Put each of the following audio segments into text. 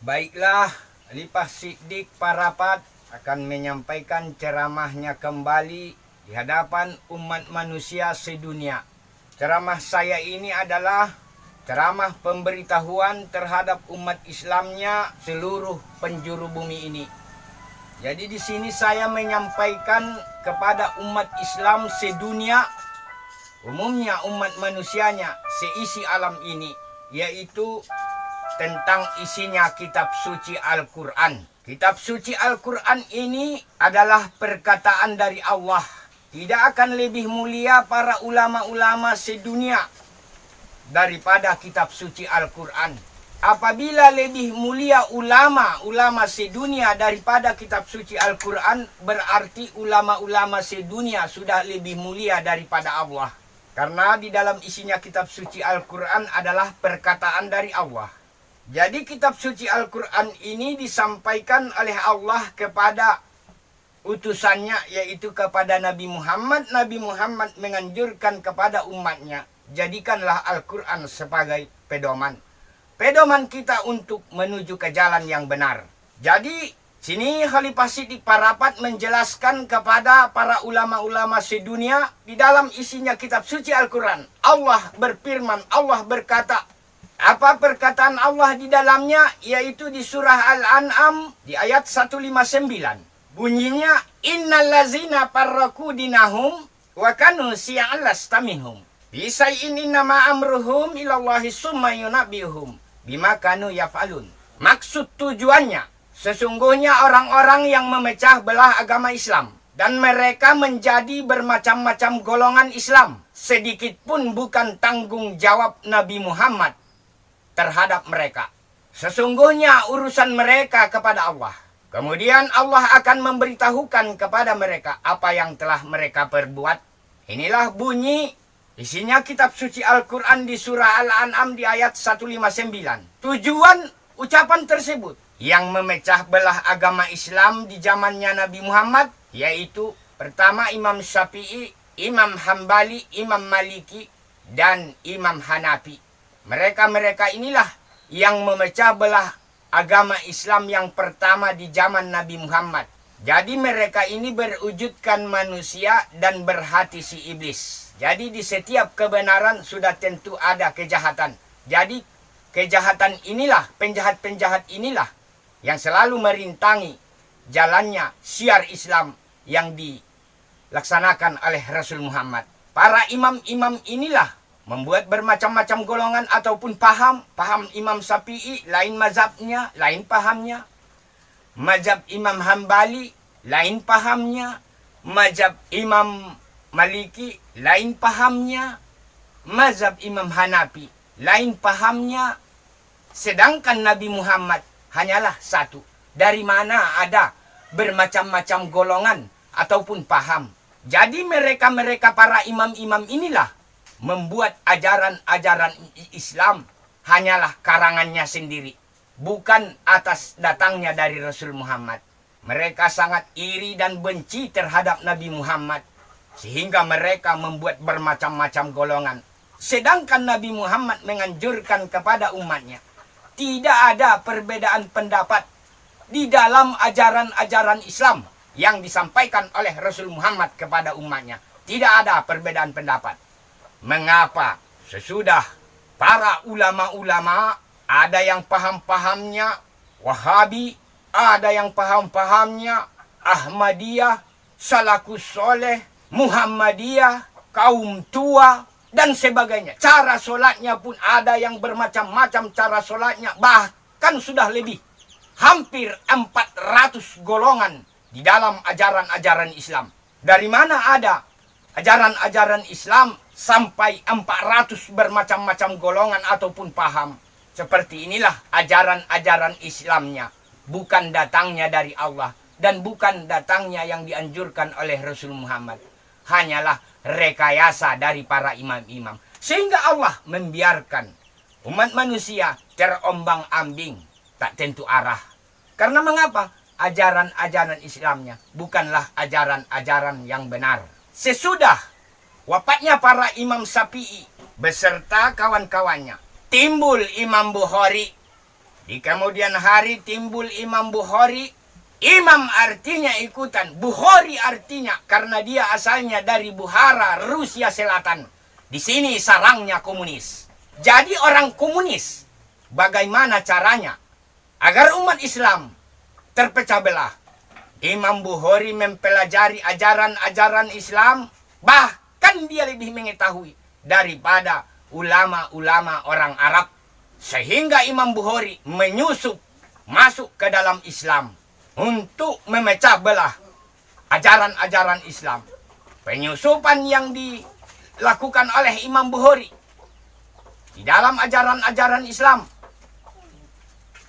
Baiklah, Khalifah Siddiq Parapat akan menyampaikan ceramahnya kembali di hadapan umat manusia sedunia. Ceramah saya ini adalah ceramah pemberitahuan terhadap umat Islamnya seluruh penjuru bumi ini. Jadi di sini saya menyampaikan kepada umat Islam sedunia, umumnya umat manusianya seisi alam ini, yaitu tentang isinya kitab suci Al-Quran. Kitab suci Al-Quran ini adalah perkataan dari Allah. Tidak akan lebih mulia para ulama-ulama sedunia daripada kitab suci Al-Quran. Apabila lebih mulia ulama-ulama sedunia daripada kitab suci Al-Quran, berarti ulama-ulama sedunia sudah lebih mulia daripada Allah. Karena di dalam isinya kitab suci Al-Quran adalah perkataan dari Allah. Jadi kitab suci Al-Quran ini disampaikan oleh Allah kepada utusannya, yaitu kepada Nabi Muhammad. Nabi Muhammad menganjurkan kepada umatnya, jadikanlah Al-Quran sebagai pedoman. Pedoman kita untuk menuju ke jalan yang benar. Jadi sini Khalifah Siddiq Parapat menjelaskan kepada para ulama-ulama sedunia di dalam isinya kitab suci Al-Quran. Allah berfirman, Allah berkata. Apa perkataan Allah di dalamnya? Yaitu di surah Al-An'am di ayat 159. Bunyinya, innal ladzina farraqu dinahum wa kanu syi'an lasta minhum. Bisai'in innama amruhum ilallahi summa yunabbiuhum bima kanu yaf'alun. Maksud tujuannya, sesungguhnya orang-orang yang memecah belah agama Islam dan mereka menjadi bermacam-macam golongan Islam, sedikit pun bukan tanggung jawab Nabi Muhammad terhadap mereka. Sesungguhnya urusan mereka kepada Allah. Kemudian Allah akan memberitahukan kepada mereka apa yang telah mereka perbuat. Inilah bunyi isinya kitab suci Al-Quran di surah Al-An'am di ayat 159. Tujuan ucapan tersebut yang memecah belah agama Islam di zamannya Nabi Muhammad, yaitu pertama Imam Syafi'i, Imam Hambali, Imam Maliki, dan Imam Hanafi. Mereka inilah yang memecah belah agama Islam yang pertama di zaman Nabi Muhammad. Jadi mereka ini berwujudkan manusia dan berhati si iblis. Jadi di setiap kebenaran sudah tentu ada kejahatan. Jadi kejahatan inilah, penjahat-penjahat inilah yang selalu merintangi jalannya syiar Islam yang dilaksanakan oleh Rasul Muhammad. Para imam-imam inilah membuat bermacam-macam golongan ataupun paham. Paham Imam Syafi'i, lain mazhabnya, lain pahamnya. Mazhab Imam Hambali, lain pahamnya. Mazhab Imam Maliki, lain pahamnya. Mazhab Imam Hanafi, lain pahamnya. Sedangkan Nabi Muhammad hanyalah satu. Dari mana ada bermacam-macam golongan ataupun paham. Jadi mereka para imam-imam inilah membuat ajaran-ajaran Islam hanyalah karangannya sendiri, bukan atas datangnya dari Rasul Muhammad. Mereka sangat iri dan benci terhadap Nabi Muhammad, sehingga mereka membuat bermacam-macam golongan. Sedangkan Nabi Muhammad menganjurkan kepada umatnya, tidak ada perbedaan pendapat di dalam ajaran-ajaran Islam yang disampaikan oleh Rasul Muhammad kepada umatnya. Tidak ada perbedaan pendapat. Mengapa? Sesudah para ulama-ulama, ada yang paham-pahamnya Wahabi, ada yang paham-pahamnya Ahmadiyah, Salakus Soleh, Muhammadiyah, kaum tua, dan sebagainya. Cara solatnya pun ada yang bermacam-macam cara solatnya. Bahkan sudah lebih, hampir 400 golongan di dalam ajaran-ajaran Islam. Dari mana ada ajaran-ajaran Islam sampai 400 bermacam-macam golongan ataupun paham? Seperti inilah ajaran-ajaran Islamnya. Bukan datangnya dari Allah dan bukan datangnya yang dianjurkan oleh Rasul Muhammad. Hanyalah rekayasa dari para imam-imam. Sehingga Allah membiarkan umat manusia terombang-ambing, tak tentu arah. Karena mengapa? Ajaran-ajaran Islamnya bukanlah ajaran-ajaran yang benar. Sesudah wafatnya para Imam Syafi'i beserta kawan-kawannya, timbul Imam Bukhari Di kemudian hari timbul Imam Bukhari. Imam artinya ikutan, Bukhari artinya karena dia asalnya dari Bukhara, Rusia Selatan. Di sini sarangnya komunis. Jadi orang komunis, bagaimana caranya agar umat Islam terpecah belah? Imam Bukhari mempelajari ajaran-ajaran Islam, bahkan dia lebih mengetahui daripada ulama-ulama orang Arab. Sehingga Imam Bukhari menyusup masuk ke dalam Islam untuk memecah belah ajaran-ajaran Islam. Penyusupan yang dilakukan oleh Imam Bukhari di dalam ajaran-ajaran Islam,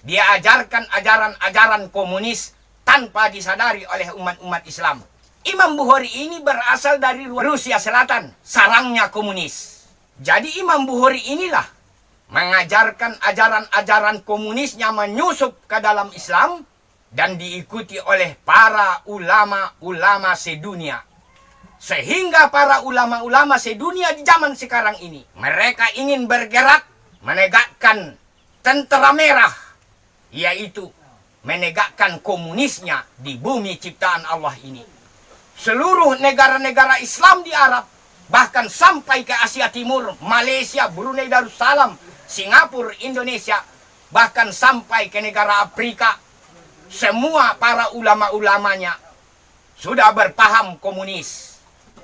dia ajarkan ajaran-ajaran komunis tanpa disadari oleh umat-umat Islam. Imam Bukhari ini berasal dari Rusia Selatan, sarangnya komunis. Jadi Imam Bukhari inilah mengajarkan ajaran-ajaran komunisnya menyusup ke dalam Islam dan diikuti oleh para ulama-ulama sedunia. Sehingga para ulama-ulama sedunia di zaman sekarang ini, mereka ingin bergerak menegakkan tentara merah, yaitu menegakkan komunisnya di bumi ciptaan Allah ini. Seluruh negara-negara Islam di Arab, bahkan sampai ke Asia Timur, Malaysia, Brunei Darussalam, Singapura, Indonesia, bahkan sampai ke negara Afrika, semua para ulama-ulamanya sudah berpaham komunis.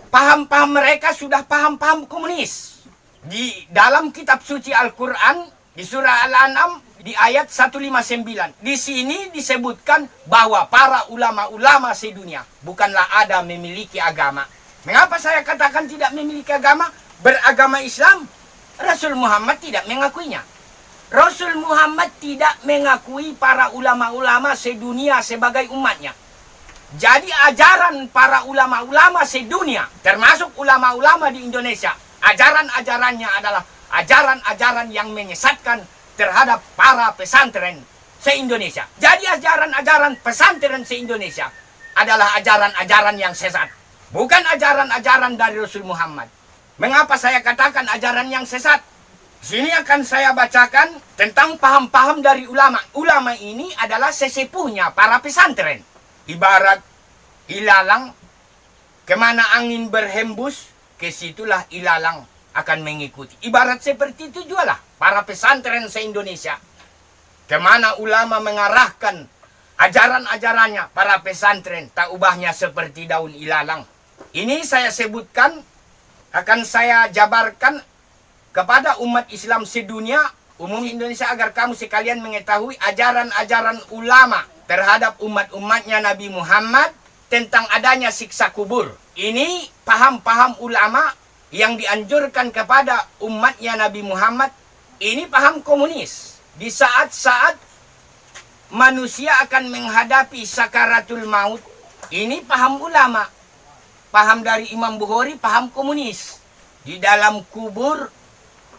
Paham-paham mereka sudah paham-paham komunis. Di dalam kitab suci Al-Quran, di surah Al-An'am, di ayat 159. Di sini disebutkan bahwa para ulama-ulama sedunia bukanlah ada memiliki agama. Mengapa saya katakan tidak memiliki agama? Beragama Islam, Rasul Muhammad tidak mengakuinya. Rasul Muhammad tidak mengakui para ulama-ulama sedunia sebagai umatnya. Jadi ajaran para ulama-ulama sedunia, termasuk ulama-ulama di Indonesia, ajaran-ajarannya adalah ajaran-ajaran yang menyesatkan terhadap para pesantren se-Indonesia. Jadi ajaran-ajaran pesantren se-Indonesia adalah ajaran-ajaran yang sesat. Bukan ajaran-ajaran dari Rasul Muhammad. Mengapa saya katakan ajaran yang sesat? Sini akan saya bacakan tentang paham-paham dari ulama. Ulama ini adalah sesepuhnya para pesantren. Ibarat ilalang, kemana angin berhembus, kesitulah ilalang akan mengikuti. Ibarat seperti itu juga lah para pesantren se-Indonesia. Kemana ulama mengarahkan ajaran-ajarannya, para pesantren tak ubahnya seperti daun ilalang. Ini saya sebutkan, akan saya jabarkan kepada umat Islam sedunia, umum Indonesia, agar kamu sekalian mengetahui ajaran-ajaran ulama terhadap umat-umatnya Nabi Muhammad tentang adanya siksa kubur. Ini paham-paham ulama yang dianjurkan kepada umatnya Nabi Muhammad. Ini paham komunis. Di saat-saat manusia akan menghadapi sakaratul maut, ini paham ulama. Paham dari Imam Bukhari, paham komunis. Di dalam kubur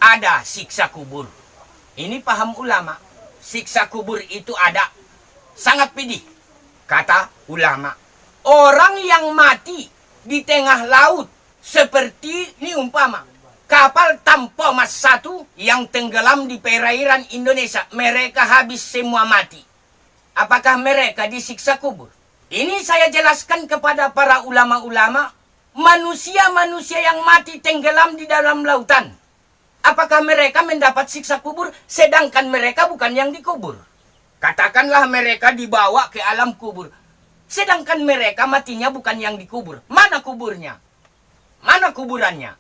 ada siksa kubur. Ini paham ulama. Siksa kubur itu ada. Sangat pedih, kata ulama. Orang yang mati di tengah laut, seperti ini umpama kapal tanpa mas satu yang tenggelam di perairan Indonesia. Mereka habis semua mati. Apakah mereka disiksa kubur? Ini saya jelaskan kepada para ulama-ulama. Manusia-manusia yang mati tenggelam di dalam lautan, apakah mereka mendapat siksa kubur? Sedangkan mereka bukan yang dikubur. Katakanlah mereka dibawa ke alam kubur, sedangkan mereka matinya bukan yang dikubur. Mana kuburnya? Mana kuburannya?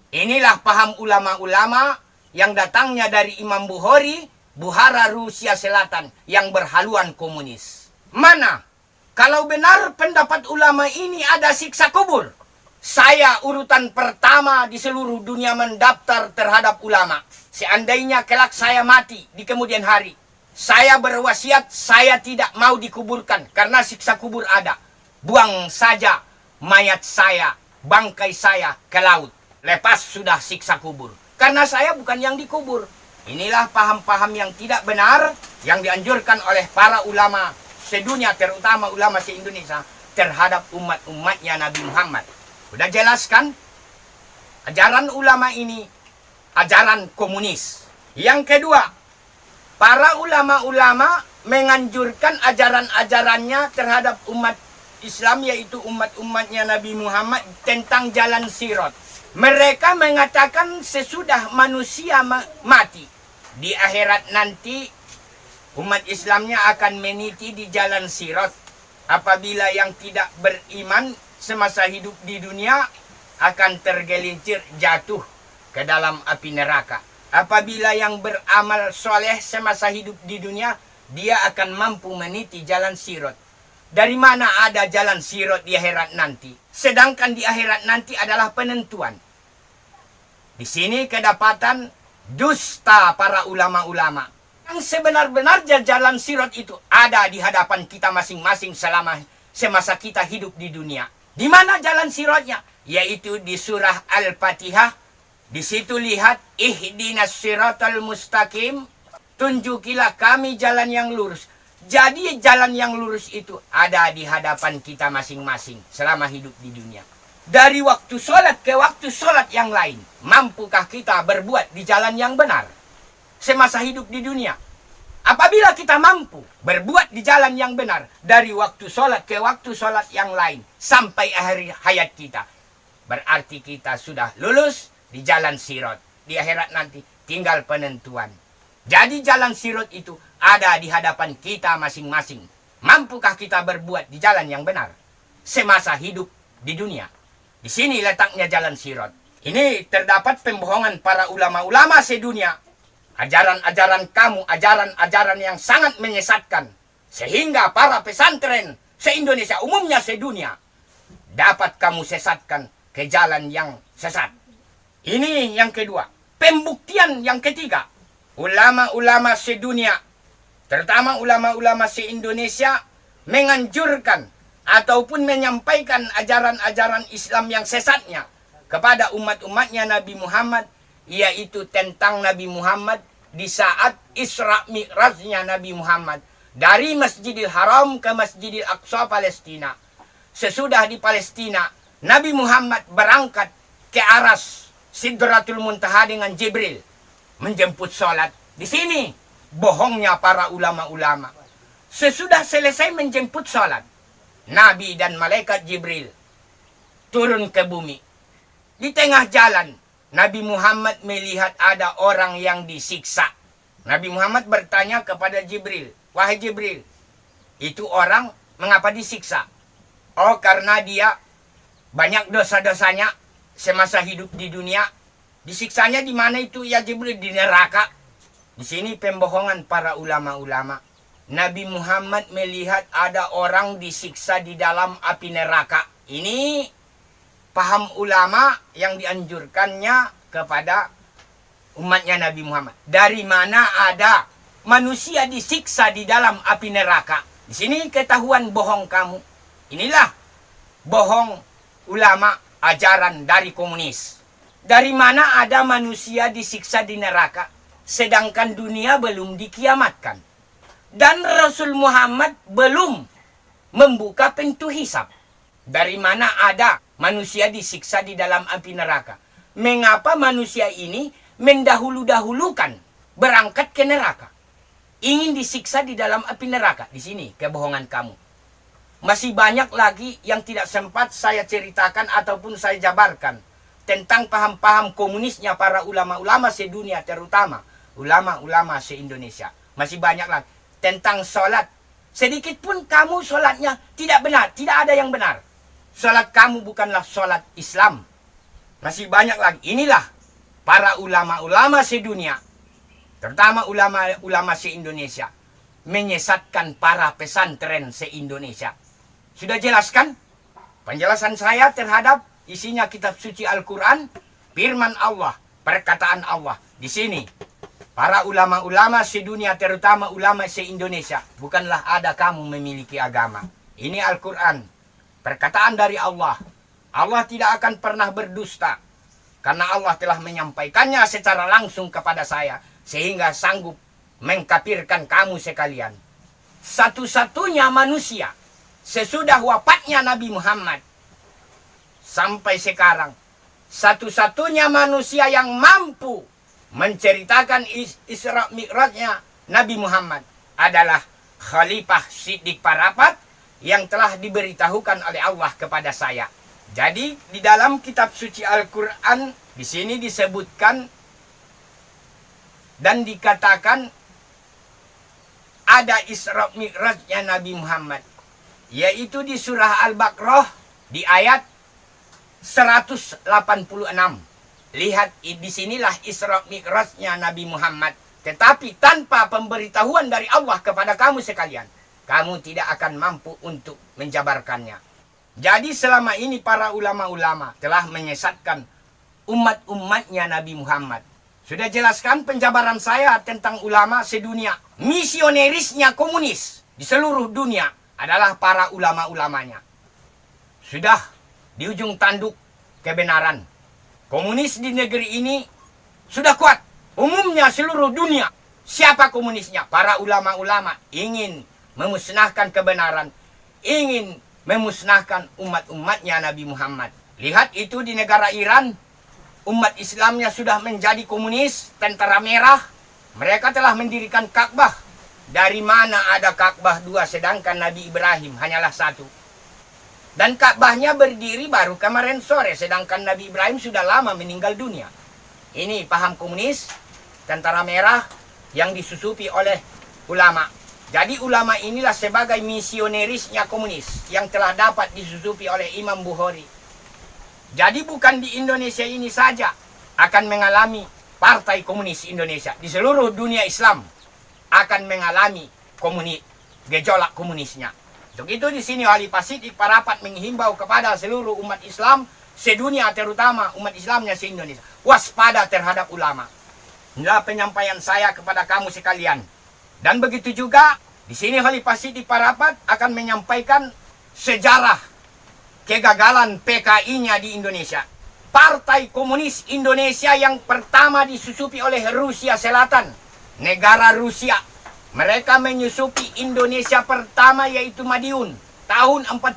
Inilah paham ulama-ulama yang datangnya dari Imam Bukhari, Bukhara Rusia Selatan, yang berhaluan komunis. Mana? Kalau benar pendapat ulama ini ada siksa kubur, saya urutan pertama di seluruh dunia mendaftar terhadap ulama. Seandainya kelak saya mati di kemudian hari, saya berwasiat saya tidak mau dikuburkan karena siksa kubur ada. Buang saja mayat saya, bangkai saya ke laut. Lepas sudah siksa kubur. Karena saya bukan yang dikubur. Inilah paham-paham yang tidak benar yang dianjurkan oleh para ulama sedunia, terutama ulama se-Indonesia, terhadap umat-umatnya Nabi Muhammad. Sudah jelaskan, ajaran ulama ini ajaran komunis. Yang kedua, Para ulama-ulama menganjurkan ajaran-ajarannya terhadap umat Islam, yaitu umat-umatnya Nabi Muhammad, tentang jalan sirat. Mereka mengatakan sesudah manusia mati, di akhirat nanti umat Islamnya akan meniti di jalan sirat. Apabila yang tidak beriman semasa hidup di dunia akan tergelincir jatuh ke dalam api neraka. Apabila yang beramal soleh semasa hidup di dunia, dia akan mampu meniti jalan sirat. Dari mana ada jalan sirat di akhirat nanti? Sedangkan di akhirat nanti adalah penentuan. Di sini kedapatan dusta para ulama-ulama. Yang sebenar-benarnya jalan sirat itu ada di hadapan kita masing-masing selama semasa kita hidup di dunia. Di mana jalan siratnya? Yaitu di surah Al-Fatihah. Di situ lihat, ihdinas siratal mustaqim, tunjukilah kami jalan yang lurus. Jadi jalan yang lurus itu ada di hadapan kita masing-masing selama hidup di dunia. Dari waktu sholat ke waktu sholat yang lain, mampukah kita berbuat di jalan yang benar semasa hidup di dunia? Apabila kita mampu berbuat di jalan yang benar dari waktu sholat ke waktu sholat yang lain sampai akhir hayat kita, berarti kita sudah lulus di jalan sirat. Di akhirat nanti tinggal penentuan. Jadi jalan sirat itu ada di hadapan kita masing-masing. Mampukah kita berbuat di jalan yang benar semasa hidup di dunia? Di sini letaknya jalan sirat. Ini terdapat pembohongan para ulama-ulama sedunia. Ajaran-ajaran kamu, ajaran-ajaran yang sangat menyesatkan. Sehingga para pesantren se-Indonesia, umumnya sedunia, dapat kamu sesatkan ke jalan yang sesat. Ini yang kedua. Pembuktian yang ketiga. Ulama-ulama sedunia, terutama ulama-ulama se-Indonesia, menganjurkan ataupun menyampaikan ajaran-ajaran Islam yang sesatnya kepada umat-umatnya Nabi Muhammad, yaitu tentang Nabi Muhammad di saat Isra Mi'rajnya Nabi Muhammad dari Masjidil Haram ke Masjidil Aqsa Palestina. Sesudah di Palestina, Nabi Muhammad berangkat ke aras Sidratul Muntaha dengan Jibril menjemput sholat. Di sini bohongnya para ulama-ulama. Sesudah selesai menjemput sholat, Nabi dan malaikat Jibril turun ke bumi. Di tengah jalan, Nabi Muhammad melihat ada orang yang disiksa. Nabi Muhammad bertanya kepada Jibril, "Wahai Jibril, itu orang mengapa disiksa?" "Oh, karena dia banyak dosa-dosanya semasa hidup di dunia." "Disiksanya di mana itu ya Jibril?" "Di neraka." Di sini pembohongan para ulama-ulama. Nabi Muhammad melihat ada orang disiksa di dalam api neraka. Ini paham ulama yang dianjurkannya kepada umatnya Nabi Muhammad. Dari mana ada manusia disiksa di dalam api neraka? Di sini ketahuan bohong kamu. Inilah bohong ulama ajaran dari komunis. Dari mana ada manusia disiksa di neraka, sedangkan dunia belum dikiamatkan. Dan Rasul Muhammad belum membuka pintu hisab. Dari mana ada manusia disiksa di dalam api neraka? Mengapa manusia ini mendahulu-dahulukan berangkat ke neraka? Ingin disiksa di dalam api neraka. Di sini kebohongan kamu. Masih banyak lagi yang tidak sempat saya ceritakan ataupun saya jabarkan tentang paham-paham komunisnya para ulama-ulama sedunia, terutama ulama-ulama se-Indonesia. Masih banyak lagi. Tentang sholat. Sedikit pun kamu sholatnya tidak benar. Tidak ada yang benar. Sholat kamu bukanlah sholat Islam. Masih banyak lagi. Inilah para ulama-ulama sedunia, terutama ulama-ulama se-Indonesia, menyesatkan para pesantren se-Indonesia. Sudah jelaskan penjelasan saya terhadap isinya kitab suci Al-Quran, firman Allah, perkataan Allah. Di sini para ulama-ulama sedunia, terutama ulama se-Indonesia, bukanlah ada kamu memiliki agama. Ini Al-Quran, perkataan dari Allah. Allah tidak akan pernah berdusta, karena Allah telah menyampaikannya secara langsung kepada saya, sehingga sanggup mengkafirkan kamu sekalian. Satu-satunya manusia sesudah wafatnya Nabi Muhammad sampai sekarang, satu-satunya manusia yang mampu menceritakan Isra Mi'rajnya Nabi Muhammad adalah Khalifah Siddiq Parapat yang telah diberitahukan oleh Allah kepada saya. Jadi di dalam kitab suci Al-Quran di sini disebutkan dan dikatakan ada Isra Mi'rajnya Nabi Muhammad, yaitu di surah Al-Baqarah di ayat 186. Lihat, di sinilah Isra Mi'rajnya Nabi Muhammad. Tetapi tanpa pemberitahuan dari Allah kepada kamu sekalian, kamu tidak akan mampu untuk menjabarkannya. Jadi selama ini para ulama-ulama telah menyesatkan umat-umatnya Nabi Muhammad. Sudah jelaskan penjabaran saya tentang ulama sedunia. Misionerisnya komunis di seluruh dunia adalah para ulama-ulamanya. Sudah di ujung tanduk kebenaran. Komunis di negeri ini sudah kuat. Umumnya seluruh dunia. Siapa komunisnya? Para ulama-ulama ingin memusnahkan kebenaran, ingin memusnahkan umat-umatnya Nabi Muhammad. Lihat itu di negara Iran, umat Islamnya sudah menjadi komunis, tentara merah. Mereka telah mendirikan Ka'bah. Dari mana ada Ka'bah dua sedangkan Nabi Ibrahim hanyalah satu. Dan Ka'bahnya berdiri baru kemarin sore, sedangkan Nabi Ibrahim sudah lama meninggal dunia. Ini paham komunis, tentara merah yang disusupi oleh ulama. Jadi ulama inilah sebagai misionerisnya komunis yang telah dapat disusupi oleh Imam Bukhari. Jadi bukan di Indonesia ini saja akan mengalami partai komunis Indonesia. Di seluruh dunia Islam akan mengalami gejolak komunisnya. Untuk itu di sini Khalifah Siddiq Parapat menghimbau kepada seluruh umat Islam sedunia, terutama umat Islamnya se-Indonesia, waspada terhadap ulama. Inilah penyampaian saya kepada kamu sekalian. Dan begitu juga di sini Khalifah Siddiq Parapat akan menyampaikan sejarah kegagalan PKI-nya di Indonesia. Partai Komunis Indonesia yang pertama disusupi oleh Rusia Selatan, negara Rusia. Mereka menyusupi Indonesia pertama yaitu Madiun tahun 48.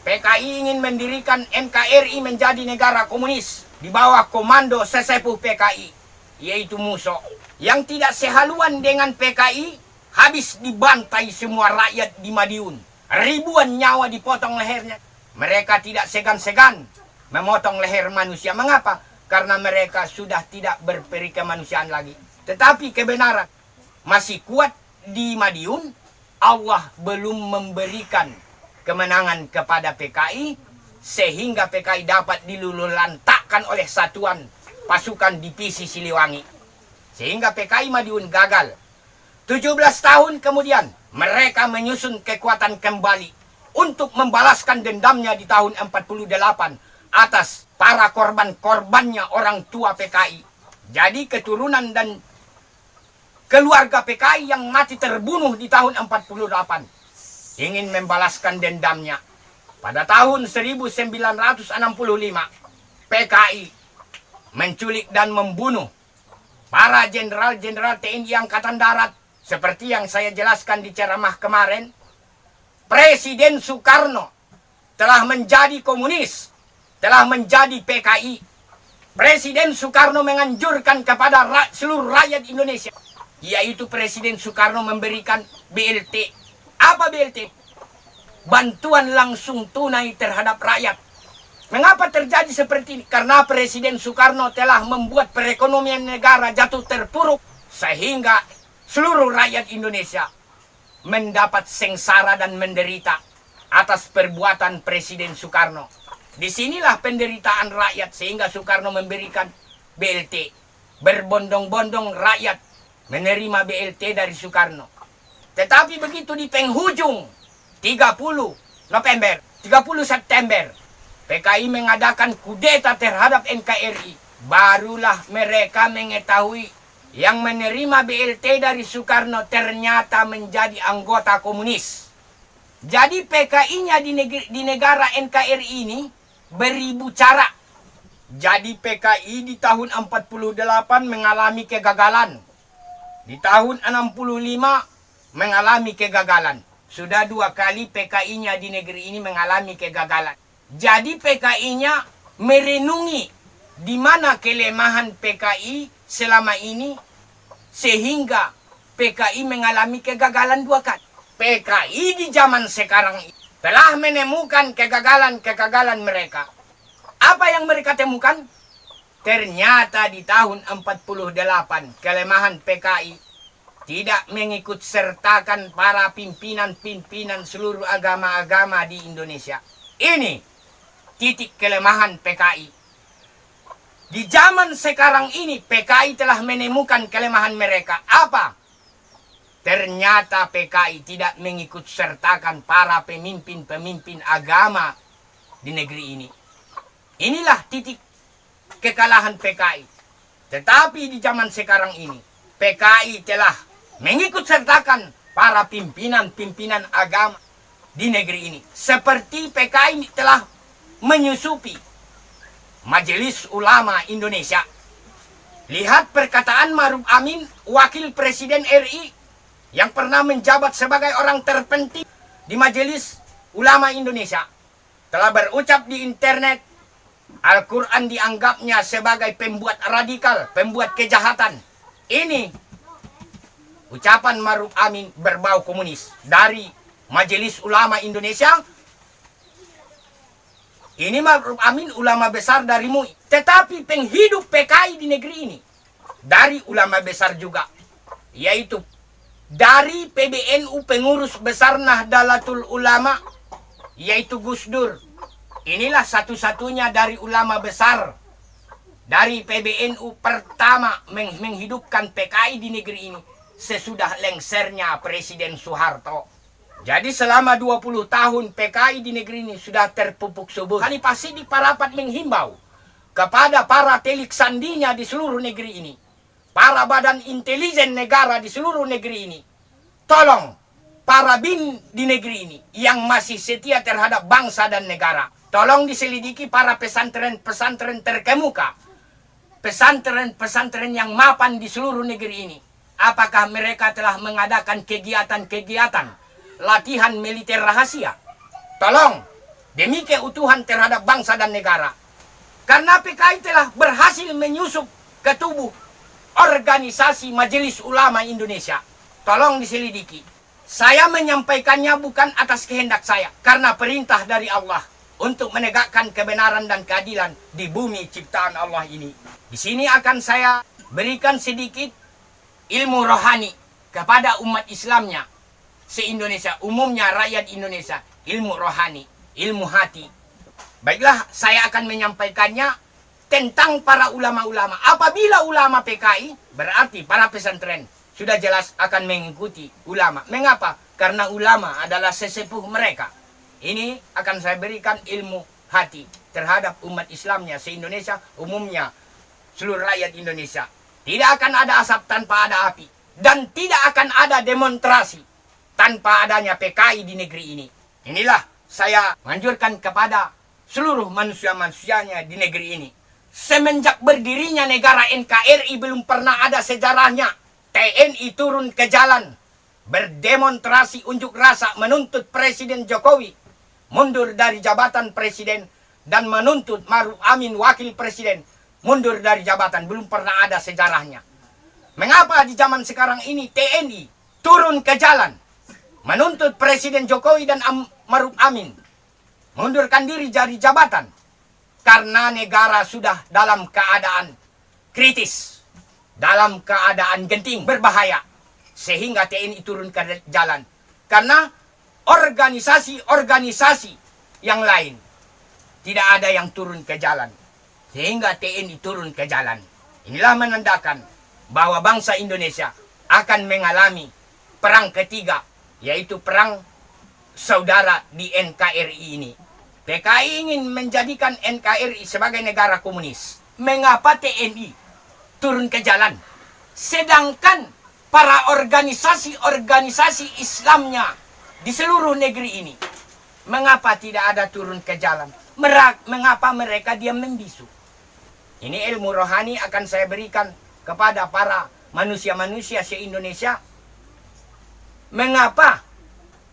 PKI ingin mendirikan NKRI menjadi negara komunis di bawah komando sesepuh PKI yaitu Musso. Yang tidak sehaluan dengan PKI habis dibantai semua rakyat di Madiun. Ribuan nyawa dipotong lehernya. Mereka tidak segan-segan memotong leher manusia. Mengapa? Karena mereka sudah tidak berperi kemanusiaan lagi. Tetapi kebenaran masih kuat di Madiun. Allah belum memberikan kemenangan kepada PKI sehingga PKI dapat dilululantakkan oleh satuan pasukan divisi Siliwangi. Sehingga PKI Madiun gagal. 17 tahun kemudian mereka menyusun kekuatan kembali untuk membalaskan dendamnya di tahun 48 atas para korban-korbannya orang tua PKI. Jadi keturunan dan keluarga PKI yang mati terbunuh di tahun 48 ingin membalaskan dendamnya. Pada tahun 1965 PKI menculik dan membunuh para jenderal-jenderal TNI Angkatan Darat. Seperti yang saya jelaskan di ceramah kemarin, Presiden Soekarno telah menjadi komunis, telah menjadi PKI. Presiden Soekarno menganjurkan kepada seluruh rakyat Indonesia, yaitu Presiden Soekarno memberikan BLT. Apa BLT? Bantuan langsung tunai terhadap rakyat. Mengapa terjadi seperti ini? Karena Presiden Soekarno telah membuat perekonomian negara jatuh terpuruk sehingga seluruh rakyat Indonesia mendapat sengsara dan menderita atas perbuatan Presiden Soekarno. Disinilah penderitaan rakyat sehingga Soekarno memberikan BLT. Berbondong-bondong rakyat menerima BLT dari Soekarno. Tetapi begitu di penghujung 30 September PKI mengadakan kudeta terhadap NKRI. Barulah mereka mengetahui yang menerima BLT dari Soekarno ternyata menjadi anggota komunis. Jadi PKI-nya di negara NKRI ini beribu cara. Jadi PKI di tahun 48 mengalami kegagalan. Di tahun 65 mengalami kegagalan. Sudah 2 kali PKI-nya di negeri ini mengalami kegagalan. Jadi PKI-nya merenungi di mana kelemahan PKI selama ini Sehingga PKI mengalami kegagalan 2 kali. PKI di zaman sekarang telah menemukan kegagalan-kegagalan mereka. Apa yang mereka temukan? Ternyata di tahun 48 kelemahan PKI tidak mengikut sertakan para pimpinan-pimpinan seluruh agama-agama di Indonesia. Ini titik kelemahan PKI. Di zaman sekarang ini PKI telah menemukan kelemahan mereka. Apa? Ternyata PKI tidak mengikut sertakan para pemimpin-pemimpin agama di negeri ini. Inilah titik kekalahan PKI. Tetapi di zaman sekarang ini PKI telah mengikut sertakan para pimpinan-pimpinan agama di negeri ini. Seperti PKI telah menyusupi Majelis Ulama Indonesia. Lihat perkataan Maruf Amin, Wakil Presiden RI yang pernah menjabat sebagai orang terpenting di Majelis Ulama Indonesia. Telah berucap di internet, Al-Quran dianggapnya sebagai pembuat radikal, pembuat kejahatan. Ini ucapan Maruf Amin berbau komunis dari Majelis Ulama Indonesia. Ini Maruf Amin ulama besar dari MUI. Tetapi penghidup PKI di negeri ini dari ulama besar juga. Yaitu dari PBNU pengurus besar Nahdlatul Ulama. Yaitu Gus Dur. Inilah satu-satunya dari ulama besar dari PBNU pertama menghidupkan PKI di negeri ini sesudah lengsernya Presiden Soeharto. Jadi selama 20 tahun PKI di negeri ini sudah terpupuk subur. Khalifah Siddiq Parapat menghimbau kepada para telik sandinya di seluruh negeri ini, para badan intelijen negara di seluruh negeri ini, tolong para bin di negeri ini yang masih setia terhadap bangsa dan negara, tolong diselidiki para pesantren-pesantren terkemuka, pesantren-pesantren yang mapan di seluruh negeri ini. Apakah mereka telah mengadakan kegiatan-kegiatan latihan militer rahasia? Tolong, demi keutuhan terhadap bangsa dan negara. Karena PKI telah berhasil menyusup ke tubuh organisasi Majelis Ulama Indonesia. Tolong diselidiki. Saya menyampaikannya bukan atas kehendak saya, karena perintah dari Allah untuk menegakkan kebenaran dan keadilan di bumi ciptaan Allah ini. Di sini akan saya berikan sedikit ilmu rohani kepada umat Islamnya se-Indonesia, umumnya rakyat Indonesia, ilmu rohani, ilmu hati. Baiklah, saya akan menyampaikannya tentang para ulama-ulama. Apabila ulama PKI, berarti para pesantren sudah jelas akan mengikuti ulama. Mengapa? Karena ulama adalah sesepuh mereka. Ini akan saya berikan ilmu hati terhadap umat Islamnya se-Indonesia, umumnya seluruh rakyat Indonesia. Tidak akan ada asap tanpa ada api. Dan tidak akan ada demonstrasi tanpa adanya PKI di negeri ini. Inilah saya menganjurkan kepada seluruh manusia-manusianya di negeri ini. Semenjak berdirinya negara NKRI belum pernah ada sejarahnya TNI turun ke jalan berdemonstrasi unjuk rasa menuntut Presiden Jokowi mundur dari jabatan presiden dan menuntut Maruf Amin wakil presiden mundur dari jabatan. Belum pernah ada sejarahnya. Mengapa di zaman sekarang ini TNI turun ke jalan menuntut Presiden Jokowi dan Maruf Amin mundurkan diri dari jabatan? Karena negara sudah dalam keadaan kritis, dalam keadaan genting, berbahaya, sehingga TNI turun ke jalan. Karena organisasi-organisasi yang lain tidak ada yang turun ke jalan, sehingga TNI turun ke jalan. Inilah menandakan bahwa bangsa Indonesia akan mengalami perang ketiga, yaitu perang saudara di NKRI ini. PKI ingin menjadikan NKRI sebagai negara komunis. Mengapa TNI turun ke jalan? Sedangkan para organisasi-organisasi Islamnya di seluruh negeri ini, mengapa tidak ada turun ke jalan? Mengapa mereka diam membisu? Ini ilmu rohani akan saya berikan kepada para manusia-manusia se-Indonesia. Mengapa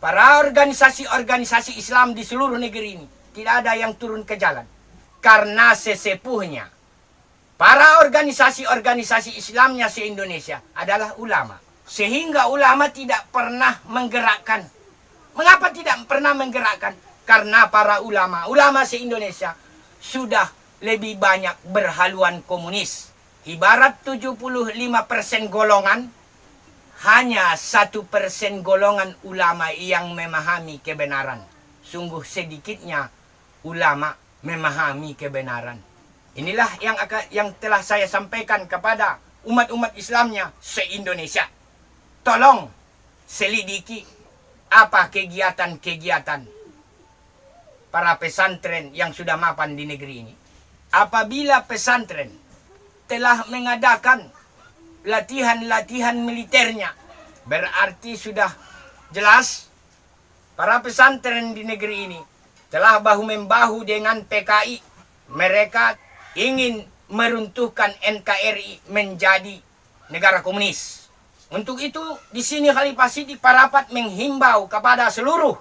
para organisasi-organisasi Islam di seluruh negeri ini tidak ada yang turun ke jalan? Karena sesepuhnya Para organisasi-organisasi Islamnya se-Indonesia adalah ulama. Sehingga ulama tidak pernah menggerakkan. Mengapa tidak pernah menggerakkan? Karena para ulama se-Indonesia sudah lebih banyak berhaluan komunis. Ibarat 75% golongan, hanya 1% golongan ulama yang memahami kebenaran. Sungguh sedikitnya ulama memahami kebenaran. Inilah yang telah saya sampaikan kepada umat-umat Islamnya se-Indonesia. Tolong selidiki apa kegiatan-kegiatan para pesantren yang sudah mapan di negeri ini. Apabila pesantren telah mengadakan latihan-latihan militernya, berarti sudah jelas para pesantren di negeri ini telah bahu-membahu dengan PKI. Mereka ingin meruntuhkan NKRI menjadi negara komunis. Untuk itu, di sini Khalifah Siddiq Parapat menghimbau kepada seluruh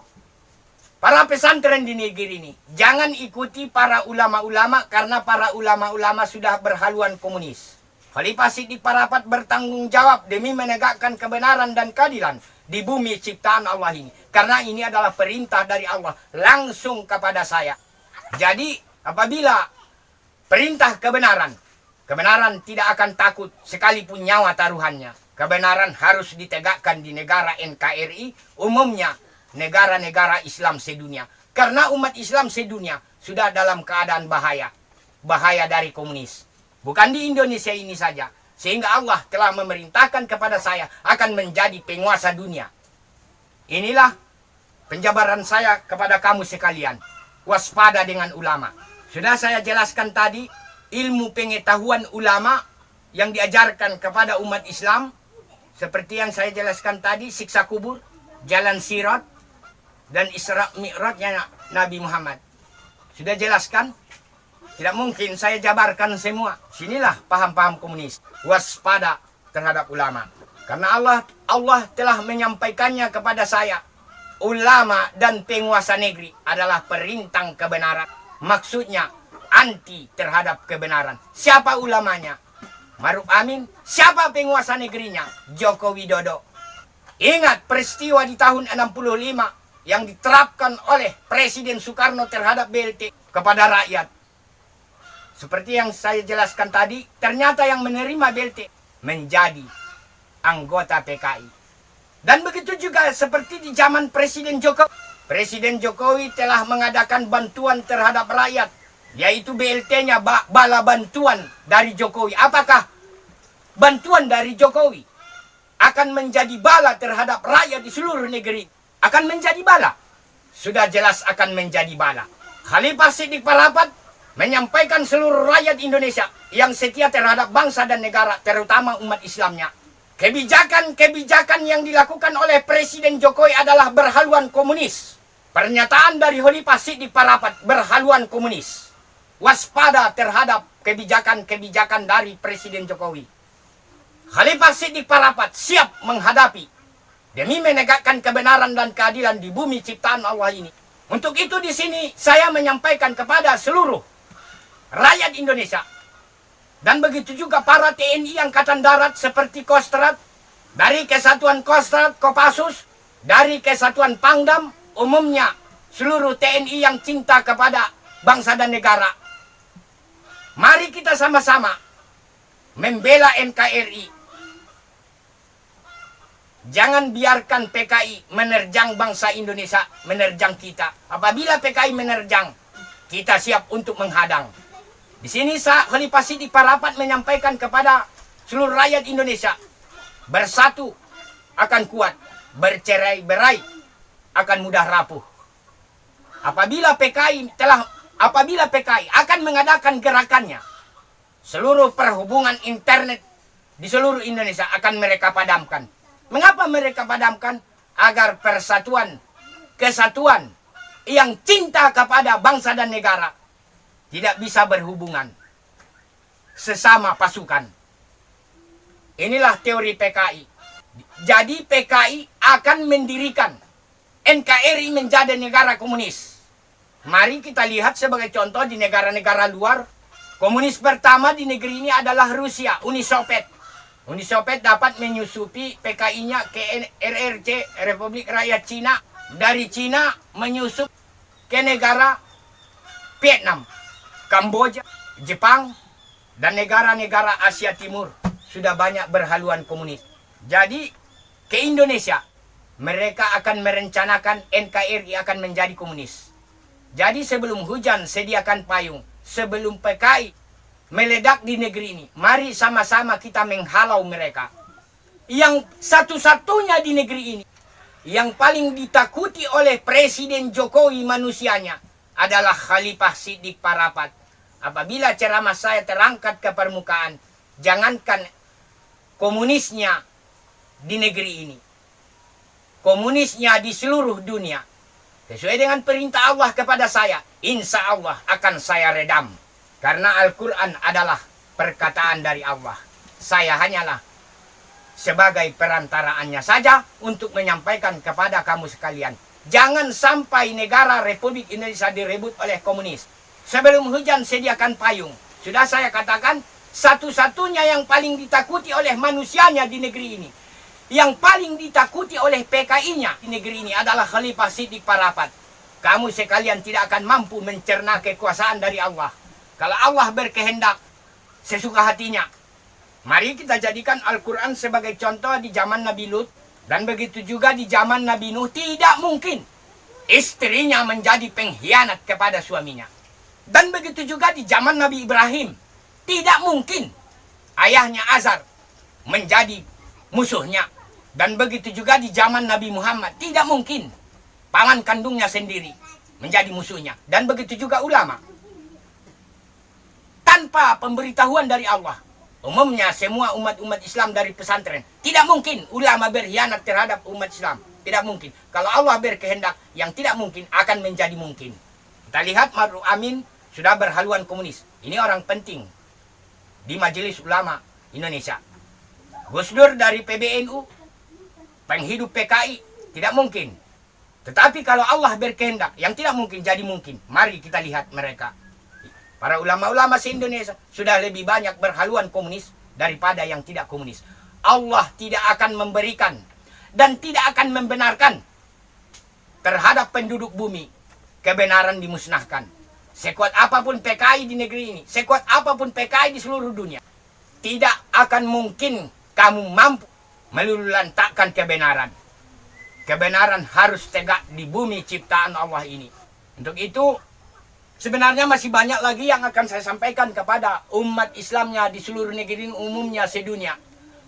para pesantren di negeri ini, jangan ikuti para ulama-ulama karena para ulama-ulama sudah berhaluan komunis. Khalifah Siddiq Parapat bertanggung jawab demi menegakkan kebenaran dan keadilan di bumi ciptaan Allah ini. Karena ini adalah perintah dari Allah langsung kepada saya. Jadi, apabila perintah kebenaran, kebenaran tidak akan takut sekalipun nyawa taruhannya. Kebenaran harus ditegakkan di negara NKRI, umumnya negara-negara Islam sedunia. Karena umat Islam sedunia sudah dalam keadaan bahaya. Bahaya dari komunis. Bukan di Indonesia ini saja. Sehingga Allah telah memerintahkan kepada saya akan menjadi penguasa dunia. Inilah penjabaran saya kepada kamu sekalian. Waspada dengan ulama. Sudah saya jelaskan tadi, ilmu pengetahuan ulama yang diajarkan kepada umat Islam. Seperti yang saya jelaskan tadi, siksa kubur, jalan sirat, dan Isra Mi'rajnya Nabi Muhammad. Sudah jelaskan? Tidak mungkin saya jabarkan semua. Sinilah paham-paham komunis. Waspada terhadap ulama. Karena Allah telah menyampaikannya kepada saya. Ulama dan penguasa negeri adalah perintang kebenaran. Maksudnya anti terhadap kebenaran. Siapa ulamanya? Maruf Amin. Siapa penguasa negerinya? Joko Widodo. Ingat peristiwa di tahun 65 yang diterapkan oleh Presiden Soekarno terhadap BLT kepada rakyat. Seperti yang saya jelaskan tadi, ternyata yang menerima BLT menjadi anggota PKI. Dan begitu juga seperti di zaman Presiden Jokowi. Presiden Jokowi telah mengadakan bantuan terhadap rakyat, yaitu BLT-nya bala bantuan dari Jokowi. Apakah bantuan dari Jokowi akan menjadi bala terhadap rakyat di seluruh negeri? Akan menjadi bala? Sudah jelas akan menjadi bala. Khalifah Siddiq Parapat menyampaikan seluruh rakyat Indonesia yang setia terhadap bangsa dan negara, terutama umat Islamnya. Kebijakan-kebijakan yang dilakukan oleh Presiden Jokowi adalah berhaluan komunis. Pernyataan dari Khalifah Siddiq Parapat berhaluan komunis. Waspada terhadap kebijakan-kebijakan dari Presiden Jokowi. Khalifah Siddiq Parapat siap menghadapi demi menegakkan kebenaran dan keadilan di bumi ciptaan Allah ini. Untuk itu di sini saya menyampaikan kepada seluruh rakyat Indonesia. Dan begitu juga para TNI Angkatan Darat seperti Kostrad, dari Kesatuan Kostrad, Kopassus, dari Kesatuan Pangdam, umumnya seluruh TNI yang cinta kepada bangsa dan negara. Mari kita sama-sama membela NKRI. Jangan biarkan PKI menerjang bangsa Indonesia, menerjang kita. Apabila PKI menerjang, kita siap untuk menghadang. Di sini Khalifah Siddiq Parapat menyampaikan kepada seluruh rakyat Indonesia, bersatu akan kuat, bercerai-berai akan mudah rapuh. Apabila PKI akan mengadakan gerakannya, seluruh perhubungan internet di seluruh Indonesia akan mereka padamkan. Mengapa mereka padamkan? Agar persatuan, kesatuan yang cinta kepada bangsa dan negara tidak bisa berhubungan sesama pasukan. Inilah teori PKI. Jadi PKI akan mendirikan NKRI menjadi negara komunis. Mari kita lihat sebagai contoh di negara-negara luar Komunis pertama di negeri ini adalah Rusia, Uni Soviet. Uni Soviet dapat menyusupi PKI-nya ke RRC, Republik Rakyat Cina. Dari Cina menyusup ke negara Vietnam, Kamboja, Jepang, dan negara-negara Asia Timur. Sudah banyak berhaluan komunis. Jadi ke Indonesia, mereka akan merencanakan NKRI akan menjadi komunis. Jadi sebelum hujan sediakan payung. Sebelum PKI meledak di negeri ini, mari sama-sama kita menghalau mereka. Yang satu-satunya di negeri ini, yang paling ditakuti oleh Presiden Jokowi manusianya, adalah Khalifah Siddiq Parapat. Apabila ceramah saya terangkat ke permukaan, jangankan komunisnya di negeri ini, komunisnya di seluruh dunia, sesuai dengan perintah Allah kepada saya, insya Allah akan saya redam. Karena Al-Quran adalah perkataan dari Allah. Saya hanyalah sebagai perantaraannya saja untuk menyampaikan kepada kamu sekalian. Jangan sampai negara Republik Indonesia direbut oleh komunis. Sebelum hujan sediakan payung. Sudah saya katakan, satu-satunya yang paling ditakuti oleh manusianya di negeri ini, yang paling ditakuti oleh PKI-nya di negeri ini adalah Khalifah Siddiq Parapat. Kamu sekalian tidak akan mampu mencerna kekuasaan dari Allah. Kalau Allah berkehendak sesuka hatinya. Mari kita jadikan Al-Quran sebagai contoh di zaman Nabi Lut. Dan begitu juga di zaman Nabi Nuh. Tidak mungkin istrinya menjadi pengkhianat kepada suaminya. Dan begitu juga di zaman Nabi Ibrahim. Tidak mungkin ayahnya Azar menjadi musuhnya. Dan begitu juga di zaman Nabi Muhammad. Tidak mungkin paman kandungnya sendiri menjadi musuhnya. Dan begitu juga ulama. Tanpa pemberitahuan dari Allah. Umumnya semua umat-umat Islam dari pesantren. Tidak mungkin ulama berkhianat terhadap umat Islam. Tidak mungkin. Kalau Allah berkehendak, yang tidak mungkin akan menjadi mungkin. Kita lihat Ma'ruf Amin sudah berhaluan komunis. Ini orang penting di Majelis Ulama Indonesia. Gus Dur dari PBNU, penghidup PKI, tidak mungkin. Tetapi kalau Allah berkehendak, yang tidak mungkin jadi mungkin. Mari kita lihat mereka. Para ulama-ulama se-Indonesia sudah lebih banyak berhaluan komunis daripada yang tidak komunis. Allah tidak akan memberikan dan tidak akan membenarkan terhadap penduduk bumi kebenaran dimusnahkan. Sekuat apapun PKI di negeri ini, sekuat apapun PKI di seluruh dunia, tidak akan mungkin kamu mampu meluluhlantakkan kebenaran. Kebenaran harus tegak di bumi ciptaan Allah ini. Untuk itu, sebenarnya masih banyak lagi yang akan saya sampaikan kepada umat Islamnya di seluruh negeri umumnya sedunia.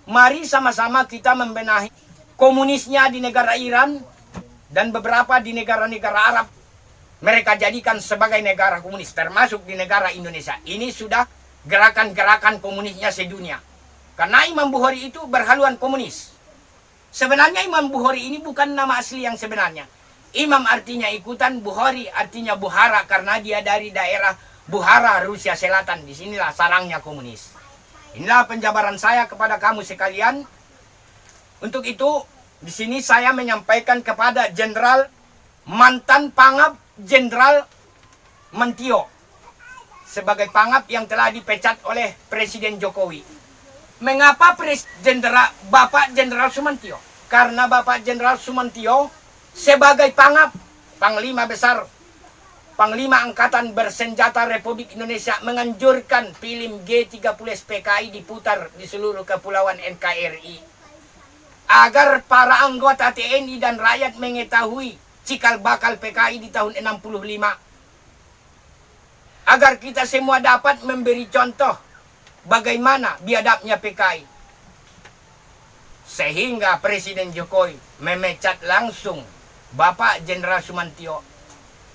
Mari sama-sama kita membenahi komunisnya di negara Iran dan beberapa di negara-negara Arab. Mereka jadikan sebagai negara komunis, termasuk di negara Indonesia. Ini sudah gerakan-gerakan komunisnya sedunia. Karena Imam Bukhari itu berhaluan komunis. Sebenarnya Imam Bukhari ini bukan nama asli yang sebenarnya. Imam artinya ikutan, Bukhari artinya Buhara karena dia dari daerah Buhara, Rusia Selatan. Disinilah sarangnya komunis. Inilah penjabaran saya kepada kamu sekalian. Untuk itu, di sini saya menyampaikan kepada Jenderal mantan Pangap Jenderal Mantio sebagai Pangap yang telah dipecat oleh Presiden Jokowi. Mengapa Bapak Jenderal Sumantio? Karena Bapak Jenderal Sumantio sebagai Pangap, Panglima Besar, Panglima Angkatan Bersenjata Republik Indonesia menganjurkan film G30 SPKI diputar di seluruh kepulauan NKRI. Agar para anggota TNI dan rakyat mengetahui cikal bakal PKI di tahun 65. Agar kita semua dapat memberi contoh bagaimana biadabnya PKI. Sehingga Presiden Jokowi memecat langsung Bapak Jenderal Sumantio.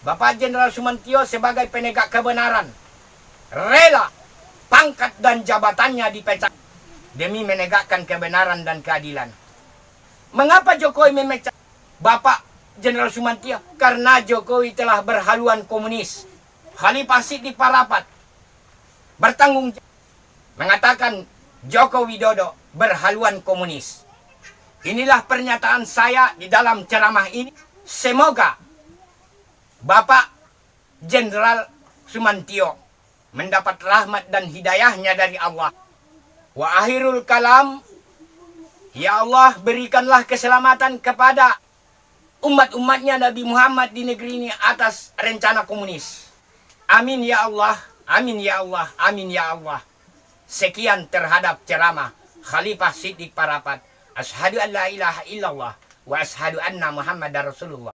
Bapak Jenderal Sumantio sebagai penegak kebenaran rela pangkat dan jabatannya dipecat demi menegakkan kebenaran dan keadilan. Mengapa Jokowi memecat Bapak Jenderal Sumantio? Karena Jokowi telah berhaluan komunis. Khalifah Siddiq Parapat bertanggung jawab mengatakan Joko Widodo berhaluan komunis. Inilah pernyataan saya di dalam ceramah ini. Semoga Bapak Jenderal Sumantio mendapat rahmat dan hidayahnya dari Allah. Wa akhirul kalam, ya Allah berikanlah keselamatan kepada umat-umatnya Nabi Muhammad di negeri ini atas rencana komunis. Amin ya Allah, amin ya Allah, amin ya Allah. Sekian terhadap ceramah Khalifah Siddiq Parapat. Asyhadu an la ilaha illallah wa asyhadu anna Muhammadar Rasulullah.